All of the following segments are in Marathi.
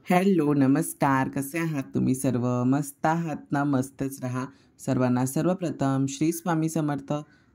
हॅलो, नमस्कार. कसे आहात तुम्ही सर्व? मस्त आहात ना? मस्तच राहा. सर्वांना सर्वप्रथम श्री स्वामी समर्थ.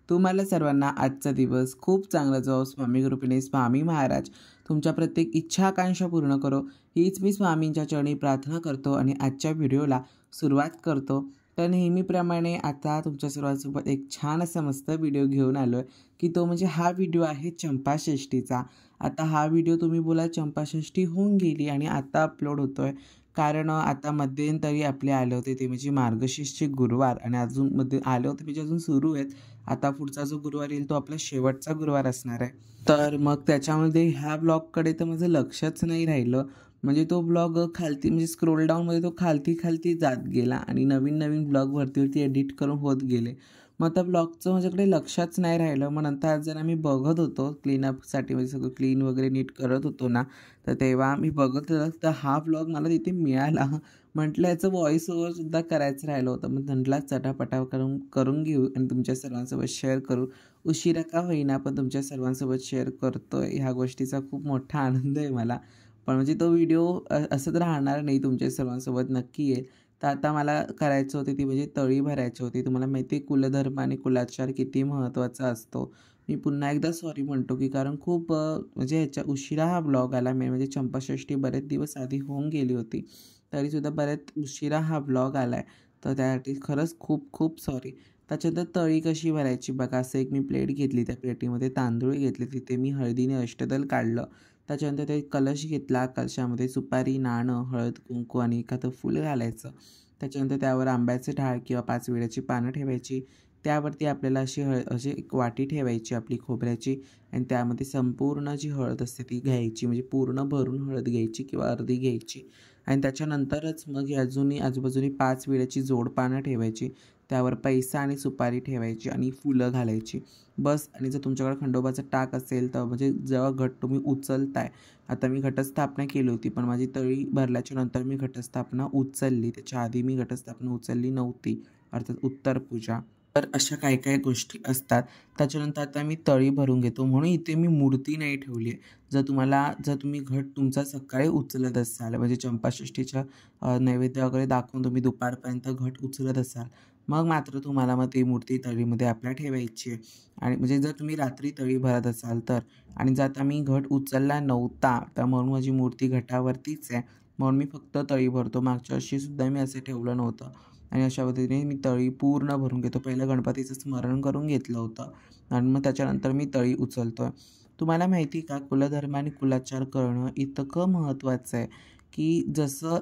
तुम्हाला सर्वांना आजचा दिवस खूप चांगला जाओ. स्वामी कृपेने स्वामी महाराज तुमच्या प्रत्येक इच्छा आकांक्षा पूर्ण करो, हीच मी स्वामींच्या चरणी प्रार्थना करतो आणि आजच्या व्हिडिओला सुरुवात करतो. तर नेहमीप्रमाणे आता तुमच्या सर्वांसोबत एक छान असा मस्त व्हिडिओ घेऊन आलो आहे, की तो म्हणजे हा व्हिडिओ आहे चंपाषष्ठीचा. आता हा व्हिडिओ तुम्ही बोला चंपाषष्ठी होऊन गेली आणि आता अपलोड होतो आहे, कारण आता मध्यंतरी आपले आले होते ते म्हणजे मार्गशीर्षचे गुरुवार आणि अजून मध्ये आले होते म्हणजे अजून सुरू आहेत. आता पुढचा जो गुरुवार येईल तो आपला शेवटचा गुरुवार असणार आहे. तर मग त्याच्यामध्ये ह्या ब्लॉगकडे तर माझं लक्षच नाही राहिलं. म्हणजे तो ब्लॉग खालती म्हणजे स्क्रोल डाऊनमध्ये तो खालती खालती जात गेला आणि नवीन नवीन ब्लॉग वरती एडिट करून होत गेले. मग आता ब्लॉगचं माझ्याकडे लक्षच नाही राहिलं. मग नंतर आज जरा मी बघत होतो क्लीनअपसाठी, म्हणजे सगळं क्लीन वगैरे नीट करत होतो ना, तर तेव्हा मी बघत होतो तर हा ब्लॉग मला तिथे मिळाला. म्हटलं याचं व्हॉईस ओव्हरसुद्धा करायचं राहिलं होतं. मग म्हटलं चटापटा करून करून घेऊ आणि तुमच्या सर्वांसोबत शेअर करू. उशिरा का होईना पण तुमच्या सर्वांसोबत शेअर करतो आहे. ह्या गोष्टीचा खूप मोठा आनंद आहे मला. पण म्हणजे तो व्हिडिओ असंच राहणार नाही, तुमच्या सर्वांसोबत नक्की येईल. तर आता मला करायचं होती ती म्हणजे तळी भरायची होती. तुम्हाला माहिती आहे कुलधर्म आणि कुलाचार किती महत्त्वाचा असतो. मी पुन्हा एकदा सॉरी म्हणतो की कारण खूप म्हणजे ह्याच्या उशिरा हा ब्लॉग आला. म्हणजे चंपाषष्ठी बरेच दिवस आधी होऊन गेली होती, तरीसुद्धा बरेच उशिरा हा ब्लॉग आला आहे. तर त्यासाठी खरंच खूप खूप सॉरी. त्याच्यानंतर तळी कशी भरायची बघा. असं एक मी प्लेट घेतली, त्या प्लेटीमध्ये तांदूळ घेतले, तिथे मी हळदीने अष्टदल काढलं. त्याच्यानंतर ते कलश घेतला, कलशामध्ये सुपारी, नाणं, हळद, कुंकू आणि एखादं फूल घालायचं. त्याच्यानंतर त्यावर आंब्याचे ढाळ किंवा 5 विड्याची पानं ठेवायची. त्यावरती आपल्याला अशी एक वाटी ठेवायची आपली खोबऱ्याची आणि त्यामध्ये संपूर्ण जी हळद असते ती घ्यायची, म्हणजे पूर्ण भरून हळद घ्यायची किंवा अर्धी घ्यायची. आणि त्याच्यानंतरच मग आजूबाजूनी 5 विड्याची जोड पानं ठेवायची. त्यावर पैसा आणि सुपारी ठेवायची आणि फुलं घालायची बस. आणि जर तुमच्याकडे खंडोबाचं टाक असेल तर म्हणजे जेव्हा घट तुम्ही उचलताय, आता मी घटस्थापना केली होती पण माझी तळी भरल्याच्या नंतर मी घटस्थापना उचलली. त्याच्या आधी मी घटस्थापना उचलली नव्हती, अर्थात उत्तर पूजा. तर अशा काही काही गोष्टी असतात. त्याच्यानंतर आता मी तळी भरून घेतो, म्हणून इथे मी मूर्ती नाही ठेवली आहे. जर तुम्ही घट तुमचा सकाळी उचलत असाल, म्हणजे चंपाषष्ठीच्या नैवेद्य वगैरे दाखवून तुम्ही दुपारपर्यंत घट उचलत असाल, मग मात्र तुम्हाला मग ती मूर्ती तळीमध्ये आपल्या ठेवायची आहे. आणि म्हणजे जर तुम्ही रात्री तळी भरत असाल तर. आणि जर आता मी घट उचलला नव्हता तर म्हणून माझी मूर्ती घटावरतीच आहे, म्हणून मी फक्त तळी भरतो. मागच्या वर्षीसुद्धा मी असं ठेवलं नव्हतं. आणि अशा पद्धतीने मी तळी पूर्ण भरून घेतो. पहिलं गणपतीचं स्मरण करून घेतलं होतं आणि मग त्याच्यानंतर मी तळी उचलतो आहे. तुम्हाला माहिती का कुलधर्म आणि कुलाचार करणं इतकं महत्त्वाचं आहे, की जसं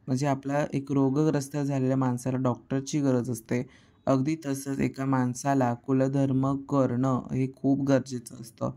म्हणजे आपला एक रोगग्रस्त झालेल्या माणसाला डॉक्टरची गरज असते, अगदी तसंच एका माणसाला कुलधर्म करणं हे खूप गरजेचं असतं.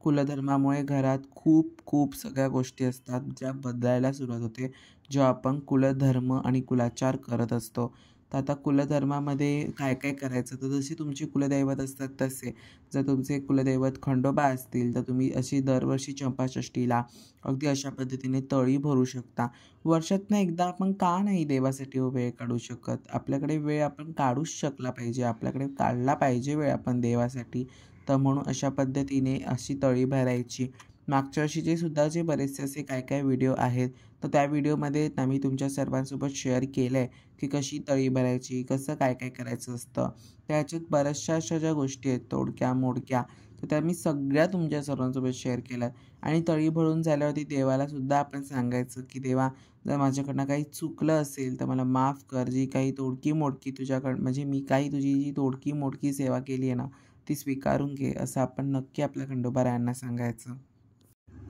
कुलधर्मामुळे घरात खूप खूप सगळ्या गोष्टी असतात ज्या बदलायला सुरुवात होते, जेव्हा आपण कुलधर्म आणि कुलाचार करत असतो. तर आता कुलधर्मामध्ये काय काय करायचं, तर जसे तुमचे कुलदैवत असतात तसे. जर तुमचे कुलदैवत खंडोबा असतील तर तुम्ही अशी दरवर्षी चंपाषष्ठीला अगदी अशा पद्धतीने तळी भरू शकता. वर्षातनं एकदा आपण का नाही देवासाठी वेळ काढू शकत? आपल्याकडे वेळ आपण काढूच शकला पाहिजे, आपल्याकडे काढला पाहिजे वेळ आपण देवासाठी. तर म्हणून अशा पद्धतीने अशी तळी भरायची. मागच्या वर्षीचे सुद्धा जे बरेचसे असे काय काय व्हिडिओ आहेत, तर त्या व्हिडिओमध्ये मी तुमच्या सर्वांसोबत शेअर केलं आहे की कशी तळी भरायची, कसं काय काय करायचं असतं. त्याच्यात बऱ्याचशा अशा ज्या गोष्टी आहेत तोडक्या मोडक्या, तर त्या मी सगळ्या तुमच्या सर्वांसोबत शेअर केल्यात. आणि तळी भरून झाल्यावरती देवालासुद्धा आपण सांगायचं की देवा, जर माझ्याकडनं काही चुकलं असेल तर मला माफ कर. जी काही तोडकी मोडकी म्हणजे मी काही तुझी जी तोडकी मोडकी सेवा केली आहे ना, ती स्वीकारून घे, असं आपण नक्की आपल्या खंडोबारायांना सांगायचं.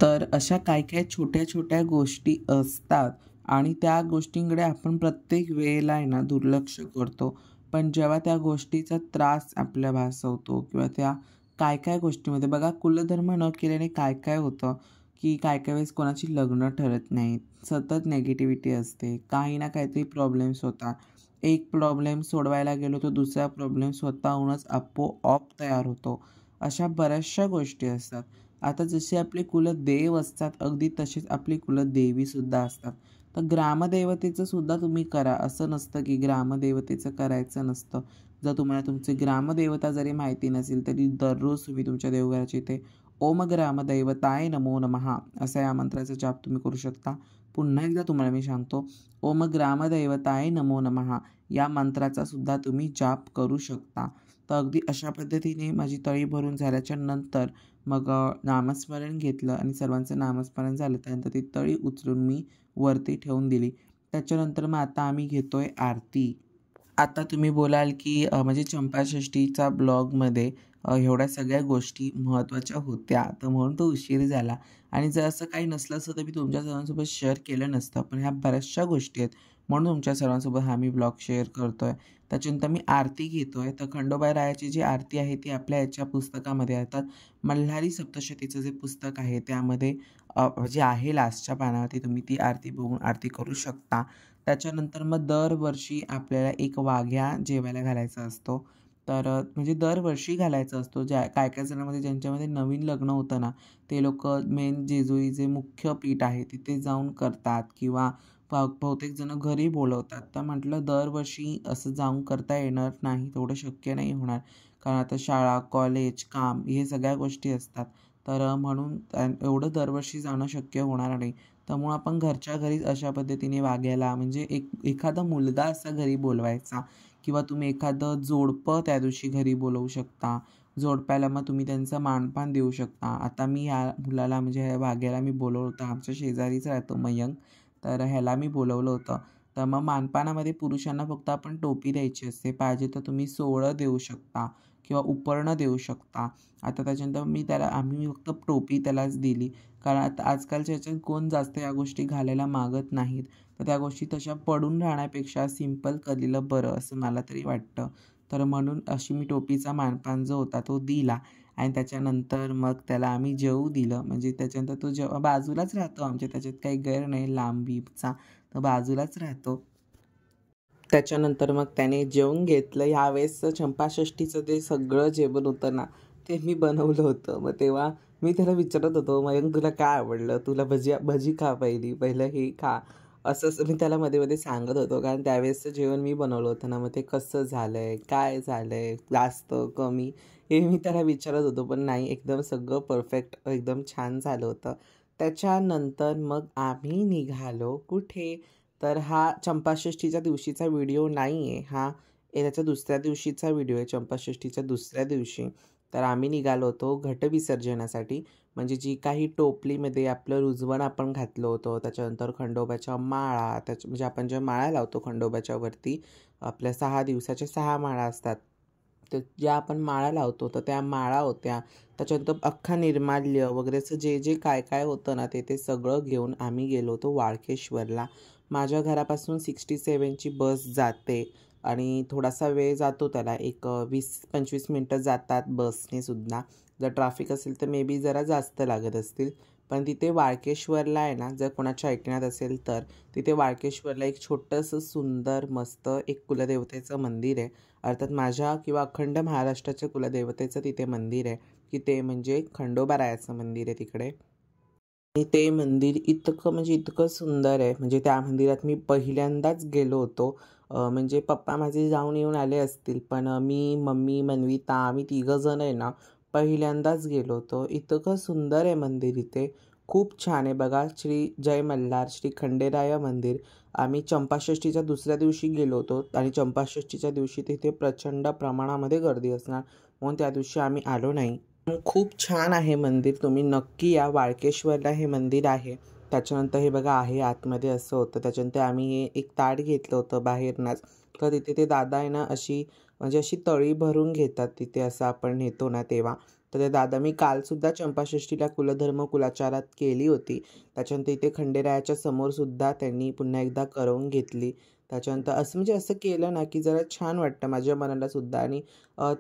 तर अशा काय काय छोट्या छोट्या गोष्टी असतात आणि त्या गोष्टींकडे आपण प्रत्येक वेळेला आहे ना दुर्लक्ष करतो. पण जेव्हा त्या गोष्टीचा त्रास आपल्या भासवतो किंवा त्या काय काय गोष्टीमध्ये बघा, कुलधर्म न केल्याने काय काय होतं, की काय काय वेळेस कोणाची लग्न ठरत नाहीत, सतत नेगेटिव्हिटी असते, काही ना काहीतरी प्रॉब्लेम्स होतात. एक प्रॉब्लेम सोडवायला गेलो तर दुसरा प्रॉब्लेम स्वतःहूनच आपोआप तयार होतो. अशा बऱ्याचशा गोष्टी असतात. आता जसे आपले कुलदेव असतात, अगदी तसेच आपली कुलदेवीसुद्धा असतात. तर ग्रामदेवतेचं सुद्धा तुम्ही करा. असं नसतं की ग्रामदेवतेचं करायचं नसतं. जर तुम्हाला तुमची ग्रामदेवता जरी माहिती नसेल तरी दररोज तुम्ही तुमच्या देवघराच्या इथे ओम ग्रामदैवताय नमो नमः असा या मंत्राचा जाप तुम्ही करू शकता. पुन्हा एकदा तुम्हाला मी सांगतो, ओम ग्रामदैवताय नमो नमः या मंत्राचा सुद्धा तुम्ही जाप करू शकता. तर अगदी अशा पद्धतीने माझी तळी भरून झाल्याच्या नंतर मग नामस्मरण घेतलं आणि सर्वांचं नामस्मरण झालं. त्यानंतर ती तळी उचलून मी वरती ठेवून दिली. त्याच्यानंतर मग आता आम्ही घेतोय आरती. आता तुम्ही बोलाल की म्हणजे चंपाषष्ठीचा ब्लॉगमध्ये एवढ्या सगळ्या गोष्टी महत्त्वाच्या होत्या, तर म्हणून तो उशीर झाला. आणि जर असं काही नसलं असतं तर मी तुमच्या सर्वांसोबत शेअर केलं नसतं. पण ह्या बऱ्याचशा गोष्टी आहेत म्हणून तुमच्या सर्वांसोबत हा मी ब्लॉग शेअर करतो आहे. त्याच्यानंतर मी आरती घेतो आहे. तर खंडोबारायाची जी आरती आहे ती आपल्या याच्या पुस्तकामध्ये येतात. मल्हारी सप्तशतीचं जे पुस्तक आहे त्यामध्ये जे आहे लास्टच्या पानावरती तुम्ही ती आरती बघून आरती करू शकता. त्याच्यानंतर मग दरवर्षी आपल्याला एक वाघ्या जेवायला घालायचा असतो. तर म्हणजे दरवर्षी घालायचा असतो. काय काय जणांमध्ये ज्यांच्यामध्ये नवीन लग्न होतं ना, ते लोकं मेन जेजुरी जे मुख्य पीठ आहे तिथे जाऊन करतात किंवा बहुतेक जणं घरी बोलवतात. तर म्हटलं दरवर्षी असं जाऊन करता येणार नाही, तेवढं शक्य नाही होणार. कारण आता शाळा, कॉलेज, काम हे सगळ्या गोष्टी असतात. तर म्हणून एवढं दरवर्षी जाणं शक्य होणार नाही. त्यामुळं आपण घरच्या घरीच अशा पद्धतीने वाघ्याला म्हणजे एखादा मुलगा असा घरी बोलवायचा किंवा तुम्ही एखादं जोडपं त्या दिवशी घरी बोलवू शकता. जोडप्याला मग तुम्ही त्यांचं मानपान देऊ शकता. आता मी या मुलाला म्हणजे ह्या वाघ्याला मी बोलवलं होतं. आमच्या शेजारीच राहतो मयंक. तर ह्याला मी बोलवलं होतं. तर मग मानपानामध्ये पुरुषांना फक्त आपण टोपी द्यायची असते. पाहिजे तर तुम्ही सोवळं देऊ शकता किंवा उपरणं देऊ शकता. आता त्याच्यानंतर आम्ही फक्त टोपी त्यालाच दिली. कारण आता आजकालच्या ह्याच्यात कोण जास्त या गोष्टी घालायला मागत नाहीत. तर त्या गोष्टी तशा पडून राहण्यापेक्षा सिंपल केलेलं बरं असं मला तरी वाटतं. तर म्हणून अशी मी टोपीचा मानपान जो होता तो दिला आणि त्याच्यानंतर मग त्याला आम्ही जेवू दिलं. म्हणजे त्याच्यानंतर तो जेव्हा बाजूलाच राहतो आमच्या, त्याच्यात काही गैर नाही लांबीचा, तर बाजूलाच राहतो. त्याच्यानंतर मग त्याने जेवून घेतलं. ह्यावेळेसचं चंपाषष्ठीचं ते सगळं जेवण होतं ना, ते मी बनवलं होतं. मग तेव्हा मी त्याला विचारत होतो, "मयंक तुला काय आवडलं? तुला भजी खा पहिलं हे खा." असं मी त्याला मध्ये-मध्ये सांगत होतो. कारण त्यावेळेसचं जेवण मी बनवलं होतं ना, मग ते कसं झालंय? काय झालंय? जास्त, कमी? हे मी त्याला विचारत होतो. पण नाही, एकदम सगळं परफेक्ट, एकदम छान झालं होतं. त्याच्यानंतर मग आम्ही निघालो कुठे? तर हा चंपाषष्ठीच्या दिवशीचा व्हिडिओ नाही आहे. त्याच्या दुसऱ्या दिवशीचा व्हिडिओ आहे, चंपाषष्ठीच्या दुसऱ्या दिवशी. तर आम्ही निघालो होतो घटविसर्जनासाठी. म्हणजे जी काही टोपलीमध्ये आपलं रुजवण आपण घातलं होतं, त्याच्यानंतर खंडोबाच्या माळा, म्हणजे आपण ज्या माळा लावतो खंडोबाच्या वरती, आपल्या 6 दिवसाच्या 6 माळा असतात. तर ज्या आपण माळा लावतो तर त्या माळा होत्या. त्याच्यानंतर अख्खा निर्माल्य वगैरे असं जे जे काय काय होतं ना ते सगळं घेऊन आम्ही गेलो होतो वाळकेश्वरला. माझ्या घरापासून 67ची बस जाते आणि थोडासा वेळ जातो त्याला. एक 20-25 मिनटं जातात बसने सुद्धा. जर ट्रॅफिक असेल तर मे बी जरा जास्त लागत असतील. पण तिथे वाळकेश्वरला आहे ना, जर कोणाच्या ऐकण्यात असेल तर तिथे वाळकेश्वरला एक छोटंसं सुंदर मस्त एक कुलदेवतेचं मंदिर आहे. अर्थात माझ्या किंवा अखंड महाराष्ट्राच्या कुलदेवतेचं तिथे मंदिर आहे, की ते म्हणजे खंडोबारायाचं मंदिर आहे तिकडे. आणि ते मंदिर इतकं म्हणजे इतकं सुंदर आहे. म्हणजे त्या मंदिरात मी पहिल्यांदाच गेलो होतो. म्हणजे पप्पा माझे जाऊन येऊन आले असतील, पण मी, मम्मी, मन्विता आम्ही तिघंजण आहे ना, पहिल्यांदाच गेलो होतो. इतकं सुंदर आहे मंदिर इथे. खूप छान आहे बघा. श्री जय मल्हार, श्री खंडेराय मंदिर. आम्ही चंपाषष्ठीच्या दुसऱ्या दिवशी गेलो होतो आणि चंपाषष्ठीच्या दिवशी तिथे प्रचंड प्रमाणामध्ये गर्दी असणार म्हणून त्या दिवशी आम्ही आलो नाही. खूप छान आहे मंदिर. तुम्ही नक्की या. वाळकेश्वरला हे मंदिर आहे. त्याच्यानंतर हे बघा आहे आतमध्ये असं होतं. त्याच्यानंतर आम्ही हे एक ताट घेतलं होतं बाहेरनंच. तर तिथे ते दादा आहे ना म्हणजे अशी तळी भरून घेतात तिथे, असं आपण नेतो ना तेव्हा. तर ते दादा, मी कालसुद्धा चंपाषष्ठीला कुलधर्म कुलाचारात केली होती. त्याच्यानंतर इथे खंडेरायाच्या समोरसुद्धा त्यांनी पुन्हा एकदा करवून घेतली. त्याच्यानंतर असं म्हणजे असं केलं ना की जरा छान वाटतं माझ्या मनाला सुद्धा. आणि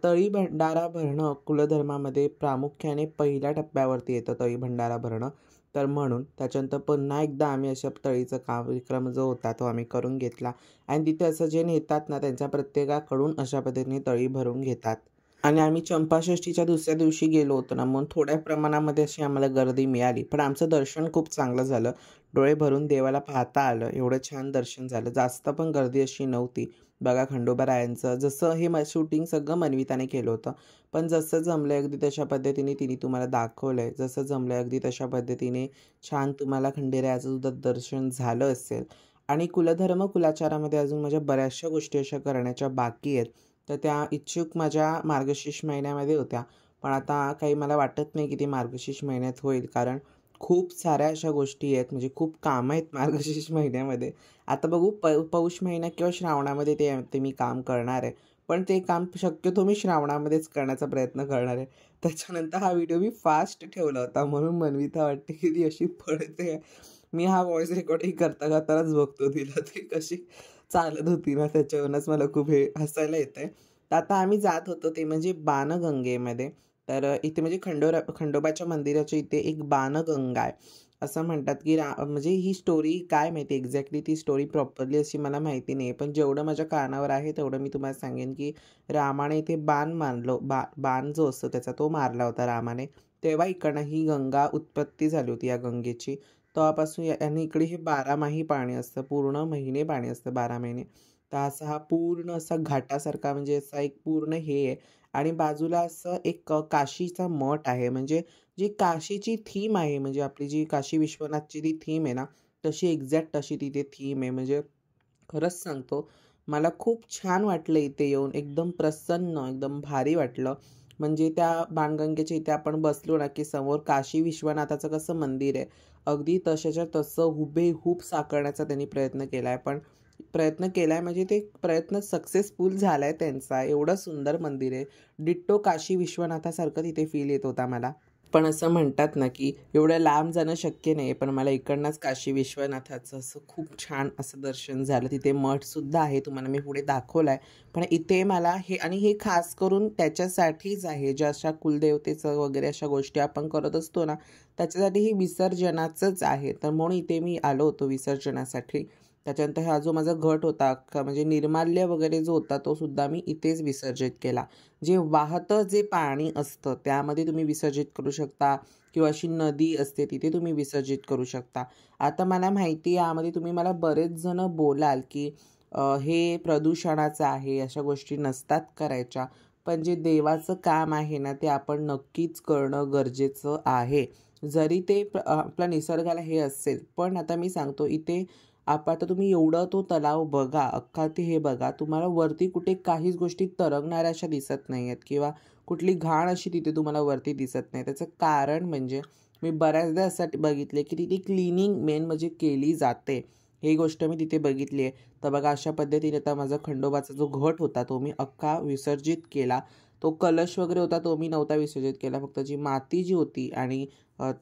तळी भंडारा भरणं कुलधर्मामध्ये प्रामुख्याने पहिल्या टप्प्यावरती येतं तळी भंडारा भरणं. तर म्हणून त्याच्यानंतर पुन्हा एकदा आम्ही अशा तळीचा कार्यक्रम जो होता तो आम्ही करून घेतला. आणि तिथे असं जे नेतात ना त्यांच्या प्रत्येकाकडून अशा पद्धतीने तळी भरून घेतात. आणि आम्ही चंपाषष्ठीच्या दुसऱ्या दिवशी गेलो होतो ना, म्हणून थोड्या प्रमाणामध्ये अशी आम्हाला गर्दी मिळाली. पण आमचं दर्शन खूप चांगलं झालं. डोळे भरून देवाला पाहता आलं. एवढं छान दर्शन झालं. जास्त पण गर्दी अशी नव्हती. बघा खंडोबारायांचं जसं हे शूटिंग सगळं मनविताने केलं होतं. पण जसं जमलंय अगदी तशा पद्धतीने तिने तुम्हाला दाखवलंय. जसं जमलंय अगदी तशा पद्धतीने छान तुम्हाला खंडेरायाचं सुद्धा दर्शन झालं असेल. आणि कुलधर्म, कुलाचारामध्ये अजून माझ्या बऱ्याचशा गोष्टी अशा करण्याच्या बाकी आहेत. तर त्या इच्छुक माझ्या मार्गशीर्ष महिन्यामध्ये होत्या. पण आता काही मला वाटत नाही की ते मार्गशीर्ष महिन्यात होईल. कारण खूप साऱ्या अशा गोष्टी आहेत, म्हणजे खूप कामं आहेत मार्गशीर्ष महिन्यामध्ये. आता बघू पौष महिना किंवा श्रावणामध्ये ते ते मी काम करणार आहे. पण ते काम शक्यतो मी श्रावणामध्येच करण्याचा प्रयत्न करणार आहे. त्याच्यानंतर हा व्हिडिओ मी फास्ट ठेवला होता म्हणून मनविता वाटते की ती अशी पडते. मी हा व्हॉइस रेकॉर्डिंग करता करतानाच बघतो तिला ती कशी चालत होती ना, त्याच्यावरूनच मला खूप हे हसायला येतंय. तर आता आम्ही जात होतो ते म्हणजे बाणगंगेमध्ये. तर इथे म्हणजे खंडोबाच्या मंदिराच्या इथे एक बाणगंगा आहे. असं म्हणतात की म्हणजे ही स्टोरी काय माहिती एक्झॅक्टली ती स्टोरी प्रॉपरली अशी मला माहिती नाही. पण जेवढं माझ्या कानावर आहे तेवढं मी तुम्हाला सांगेन की रामाने इथे बाण मारलो बाण जो असतो त्याचा तो मारला होता रामाने. तेव्हा इकडनं ही गंगा उत्पत्ती झाली होती या गंगेची. तेव्हापासून आणि इकडे हे 12माही पाणी असतं. पूर्ण महिने पाणी असतं 12 महिने. तर असा हा पूर्ण असा घाटासारखा म्हणजे असा एक पूर्ण हे आहे. आणि बाजूला असं एक काशीचा मठ आहे. म्हणजे जी काशीची थीम आहे, म्हणजे आपली जी काशी विश्वनाथची ती थीम आहे ना, तशी एक्झॅक्ट तशी तिथे थीम आहे. म्हणजे खरंच सांगतो, मला खूप छान वाटलं इथे येऊन. एकदम प्रसन्न, एकदम भारी वाटलं. म्हणजे त्या बाणगंगेच्या इथे आपण बसलो ना, की समोर काशी विश्वनाथाचं कसं मंदिर आहे, अगदी तशाच्या तसं हुबेहूब साकारण्याचा त्यांनी प्रयत्न केला आहे. पण प्रयत्न केला आहे म्हणजे ते प्रयत्न सक्सेसफुल झाला आहे त्यांचा. एवढं सुंदर मंदिर आहे. डिट्टो काशी विश्वनाथासारखं तिथे फील येत होता मला. पण असं म्हणतात ना, की एवढं लांब जाणं शक्य नाही, पण मला इकडनंच काशी विश्वनाथाचं असं खूप छान असं दर्शन झालं. तिथे मठसुद्धा आहे, तुम्हाला मी पुढे दाखवला आहे. पण इथे मला हे आणि हे खास करून त्याच्यासाठीच आहे, ज्या अशा कुलदेवतेचं वगैरे अशा गोष्टी आपण करत असतो ना, त्याच्यासाठी ही विसर्जनाचंच आहे. तर म्हणून इथे मी आलो होतो विसर्जनासाठी. त्याच्यानंतर हा जो माझा घट होता म्हणजे निर्माल्य वगैरे जो होता, तो सुद्धा मी इथेच विसर्जित केला. जे वाहतं जे पाणी असतं त्यामध्ये तुम्ही विसर्जित करू शकता किंवा अशी नदी असते तिथे तुम्ही विसर्जित करू शकता. आता मला माहिती आहे यामध्ये तुम्ही मला बरेच जण बोलाल की हे प्रदूषणाचं आहे, अशा गोष्टी नसतात करायच्या. पण जे देवाचं काम आहे ना, ते आपण नक्कीच करणं गरजेचं आहे. जरी ते आपल्या निसर्गाला हे असेल, पण आता मी सांगतो इथे आता तुम्ही एवढं तो तलाव बघा, अख्खा ते हे बघा, तुम्हाला वरती कुठे काहीच गोष्टी तरंगणाऱ्या अशा दिसत नाही आहेत किंवा कुठली घाण अशी तिथे तुम्हाला वरती दिसत नाही. त्याचं कारण म्हणजे मी बऱ्याचदा असं बघितले की तिथे क्लिनिंग मेन म्हणजे केली जाते. ही गोष्ट मी तिथे बघितली आहे. तर बघा अशा पद्धतीने आता माझा खंडोबाचा जो घट होता तो मी अख्खा विसर्जित केला. तो कलश वगैरे होता तो मी नव्हता विसर्जित केला. फक्त जी माती जी होती आणि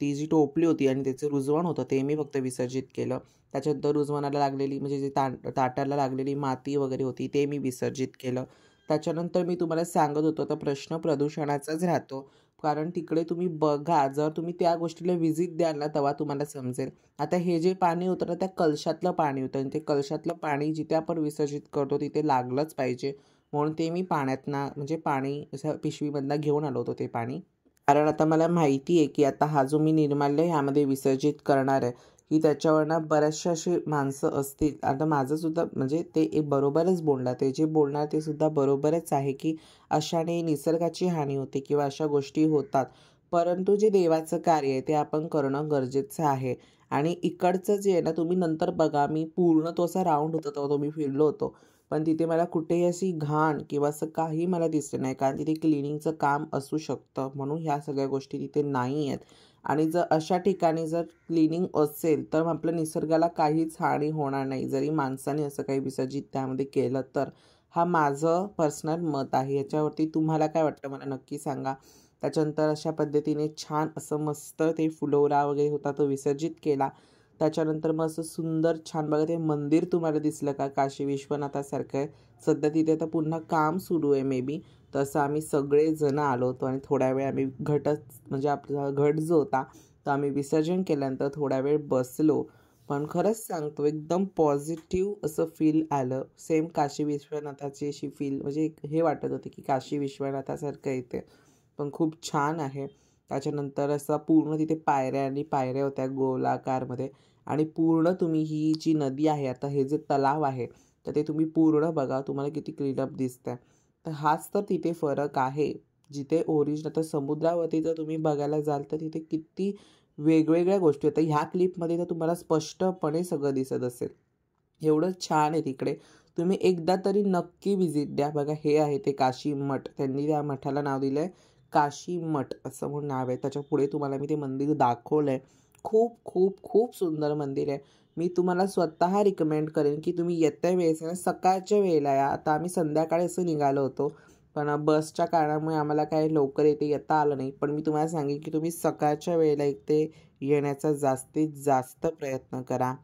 ती जी टोपली होती आणि त्याचं रुजवण होतं ते मी फक्त विसर्जित केलं. त्याच्यानंतर रुजवणाला लागलेली म्हणजे जे ताटाला लागलेली माती वगैरे होती ते मी विसर्जित केलं. त्याच्यानंतर मी तुम्हाला सांगत होतो तर प्रश्न प्रदूषणाचाच राहतो. कारण तिकडे तुम्ही बघा, जर तुम्ही त्या गोष्टीला व्हिजिट द्याल ना तेव्हा तुम्हाला समजेल. आता हे जे पाणी होतं ना त्या कलशातलं पाणी होतं आणि ते कलशातलं पाणी जिथे आपण विसर्जित करतो तिथे लागलंच पाहिजे. म्हणून ते मी पाण्यातनं म्हणजे पाणी असं पिशवीमधनं घेऊन आलो होतो ते पाणी. कारण आता मला माहिती आहे की आता हा जो मी निर्माल्य ह्यामध्ये विसर्जित करणार आहे की त्याच्यावरनं बऱ्याचशा अशी माणसं असतील. आता माझंसुद्धा म्हणजे ते एक बरोबरच बोलणार, ते जे बोलणार ते सुद्धा बरोबरच आहे की अशाने निसर्गाची हानी होते किंवा अशा गोष्टी होतात. परंतु जे देवाचं कार्य आहे ते आपण करणं गरजेचं आहे. आणि इकडचं जे आहे ना तुम्ही नंतर बघा, मी पूर्ण तो असा राऊंड होता तेव्हा तो मी फिरलो होतो. पण तिथे मला कुठेही अशी घाण किंवा असं काही मला दिसलं नाही. कारण तिथे क्लिनिंगचं काम असू शकतं म्हणून ह्या सगळ्या गोष्टी तिथे नाही आहेत. आणि जर अशा ठिकाणी जर क्लिनिंग असेल तर आपल्या निसर्गाला काहीच हानी होणार नाही, जरी माणसाने असं काही विसर्जित त्यामध्ये केलं तर. हा माझं पर्सनल मत आहे. याच्यावरती तुम्हाला काय वाटतं मला नक्की सांगा. त्याच्यानंतर अशा पद्धतीने छान असं मस्त ते फुलोरा वगैरे होता तो विसर्जित केला. त्याच्यानंतर मग असं सुंदर छान बघा ते मंदिर तुम्हाला दिसलं का काशी विश्वनाथासारखं आहे. सध्या तिथे आता पुन्हा काम सुरू आहे मे बी. तसं आम्ही सगळेजण आलो होतो आणि थोड्या वेळ आम्ही म्हणजे आपला घट जो होता तो आम्ही विसर्जन केल्यानंतर थोडा वेळ बसलो. पण खरंच सांगतो एकदम पॉझिटिव्ह असं फील आलं. सेम काशी विश्वनाथाची अशी फील म्हणजे हे वाटत होते की काशी विश्वनाथासारखं इथे. पण खूप छान आहे. त्याच्यानंतर असा पूर्ण तिथे पायऱ्या आणि पायऱ्या होत्या गोलाकारमध्ये. आणि पूर्ण तुम्ही ही जी नदी आहे, आता हे जे तलाव आहे तर ते तुम्ही पूर्ण बघा, तुम्हाला किती क्लीनअप दिसतंय. तर हाच तर तिथे फरक आहे. जिथे ओरिजिनल तर समुद्रावरती जर तुम्ही बघायला जाल तर तिथे किती वेगवेगळ्या गोष्टी आहेत. तर ह्या क्लिपमध्ये तर तुम्हाला स्पष्टपणे सगळं दिसत असेल. एवढं छान आहे तिकडे. तुम्ही एकदा तरी नक्की व्हिजिट द्या. बघा हे आहे ते काशी मठ. त्यांनी त्या मठाला नाव दिलं आहे काशी मठ असं म्हणून नाव आहे. त्याच्या पुढे तुम्हाला मी ते मंदिर दाखवलं आहे. खूप खूप खूप सुंदर मंदिर आहे. मी तुम्हाला स्वतः रिकमेंड करेन की तुम्ही येत्या वेळेस ना सकाळच्या वेळेला या. आता आम्ही संध्याकाळी असं निघालो होतो, पण बसच्या कारणामुळे आम्हाला काही लवकर येता आलं नाही. पण मी तुम्हाला सांगेन की तुम्ही सकाळच्या वेळेला इथे येण्याचा जास्तीत जास्त प्रयत्न करा.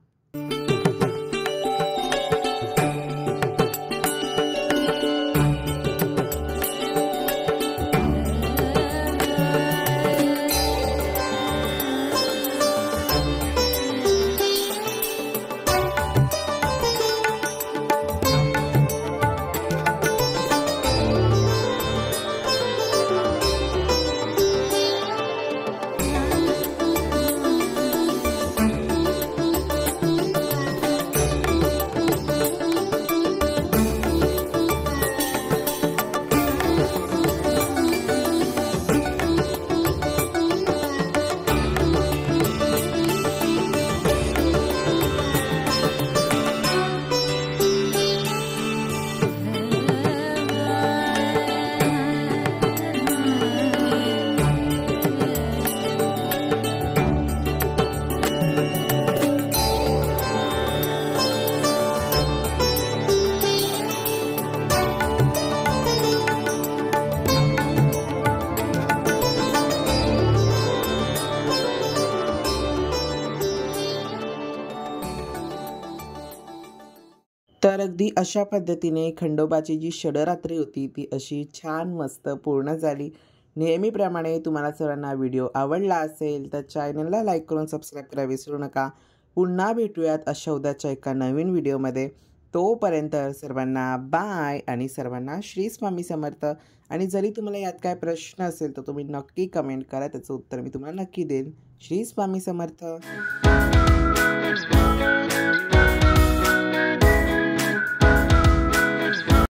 तर अगदी अशा पद्धतीने खंडोबाची जी षडरात्री होती ती अशी छान मस्त पूर्ण झाली. नेहमीप्रमाणे तुम्हाला सर्वांना व्हिडिओ आवडला असेल तर चॅनलला लाईक करून सबस्क्राईब करायला विसरू नका. पुन्हा भेटूयात अशा उद्याच्या एका नवीन व्हिडिओमध्ये. तोपर्यंत सर्वांना बाय आणि सर्वांना श्री स्वामी समर्थ. आणि जरी तुम्हाला यात काय प्रश्न असेल तर तुम्ही नक्की कमेंट करा, त्याचं उत्तर मी तुम्हाला नक्की देईन. श्री स्वामी समर्थ.